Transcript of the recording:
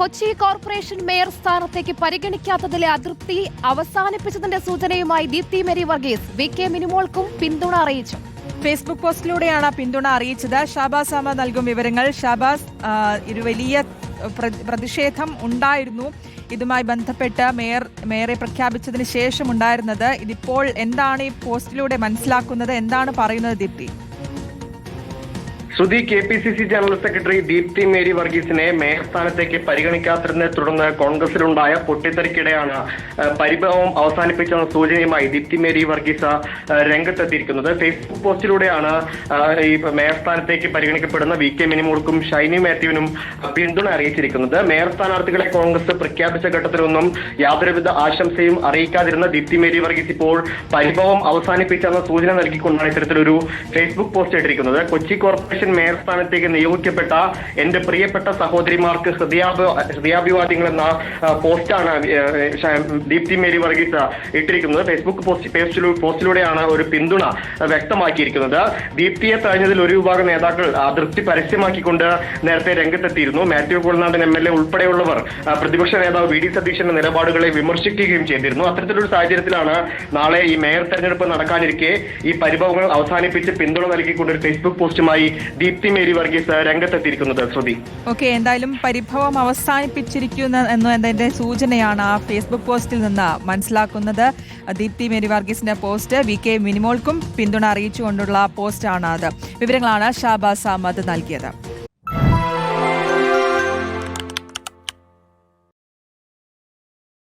Kochi corporation mayor സ്ഥാനത്തേക്ക് പരിഗണിക്കാത്തതിലെ അതൃപ്തി അവസാനിപ്പിച്ചതിന്റെ സൂചനയുമായി Deepthi Mary Varghese VK. മിനിമോൾക്കും പിന്തുണ അറിയിച്ചു. ഫേസ്ബുക്ക് പോസ്റ്റിലൂടെയാണ് പിന്തുണ അറിയിച്ചത്. ഷാബാസ് അഹമ്മദ് നൽകും വിവരങ്ങൾ. ഷാബാസ്, ഒരു വലിയ പ്രതിഷേധം ഉണ്ടായിരുന്നു ഇതുമായി ബന്ധപ്പെട്ട് മേയറെ പ്രഖ്യാപിച്ചതിന് ശേഷം ഉണ്ടായിരുന്നത്. ഇതിപ്പോൾ എന്താണ് ഈ പോസ്റ്റിലൂടെ മനസ്സിലാക്കുന്നത്, എന്താണ് പറയുന്നത് Deepthi? Sruthi, KPCC general secretary Deepthi Mary വർഗീസിനെ മേയർ സ്ഥാനത്തേക്ക് പരിഗണിക്കാത്തതിനെ തുടർന്ന് കോൺഗ്രസിലുണ്ടായ പൊട്ടിത്തെറിക്കിടെയാണ് പരിഭവം അവസാനിപ്പിച്ചെന്ന സൂചനയുമായി ദീപ്തി മേരി വർഗീസ് രംഗത്തെത്തിയിരിക്കുന്നത്. ഫേസ്ബുക്ക് പോസ്റ്റിലൂടെയാണ് ഈ മേയർ സ്ഥാനത്തേക്ക് പരിഗണിക്കപ്പെടുന്ന വി.കെ. മിനിമോൾക്കും ഷൈനി മാത്യുവിനും പിന്തുണ അറിയിച്ചിരിക്കുന്നത്. മേയർ സ്ഥാനാർത്ഥികളെ കോൺഗ്രസ് പ്രഖ്യാപിച്ച ഘട്ടത്തിലൊന്നും യാതൊരുവിധ ആശംസയും അറിയിക്കാതിരുന്ന ദീപ്തി മേരി വർഗീസ് ഇപ്പോൾ പരിഭവം അവസാനിപ്പിച്ചെന്ന സൂചന നൽകിക്കൊണ്ടാണ് ഇത്തരത്തിലൊരു ഫേസ്ബുക്ക് പോസ്റ്റ് ഇട്ടിരിക്കുന്നത്. കൊച്ചി കോർപ്പറേഷൻ മേയർ സ്ഥാനത്തേക്ക് നിയോഗിക്കപ്പെട്ട എന്റെ പ്രിയപ്പെട്ട സഹോദരിമാർക്ക് ഹൃദയാഭിവാദ്യങ്ങൾ എന്ന പോസ്റ്റാണ് ദീപ്തി മേരി വർഗീസ് ഇട്ടിരിക്കുന്നത്. ഫേസ്ബുക്ക് പോസ്റ്റിലൂടെയാണ് ഒരു പിന്തുണ വ്യക്തമാക്കിയിരിക്കുന്നത്. ദീപ്തിയെ തഴഞ്ഞതിൽ ഒരു വിഭാഗം നേതാക്കൾ അതൃപ്തി പരസ്യമാക്കിക്കൊണ്ട് നേരത്തെ രംഗത്തെത്തിയിരുന്നു. മാത്യു കുളനാടൻ MLA ഉൾപ്പെടെയുള്ളവർ പ്രതിപക്ഷ നേതാവ് V.D. സതീശന്റെ നിലപാടുകളെ വിമർശിക്കുകയും ചെയ്തിരുന്നു. അത്തരത്തിലൊരു സാഹചര്യത്തിലാണ് നാളെ ഈ മേയർ തെരഞ്ഞെടുപ്പ് നടക്കാനിരിക്കെ ഈ പരിഭവങ്ങൾ അവസാനിപ്പിച്ച് പിന്തുണ നൽകിക്കൊണ്ട് ഒരു ഫേസ്ബുക്ക് പോസ്റ്റുമായി ദീപ്തി മേരി വർഗീസ് രംഗത്തെത്തിയിരിക്കുന്നത്. ശ്രുതി, എന്തായാലും പരിഭവം അവസാനിപ്പിച്ചിരിക്കുന്നു എന്നതിന്റെ സൂചനയാണ് ആ ഫേസ്ബുക്ക് പോസ്റ്റിൽ നിന്ന് മനസ്സിലാക്കുന്നത്. ദീപ്തി മേരി വർഗീസിന്റെ പോസ്റ്റ് വി.കെ. മിനിമോൾക്കും പിന്തുണ അറിയിച്ചുകൊണ്ടുള്ള പോസ്റ്റാണ് അത്. വിവരങ്ങളാണ് ഷാബാസ് അഹമ്മദ് നൽകിയത്.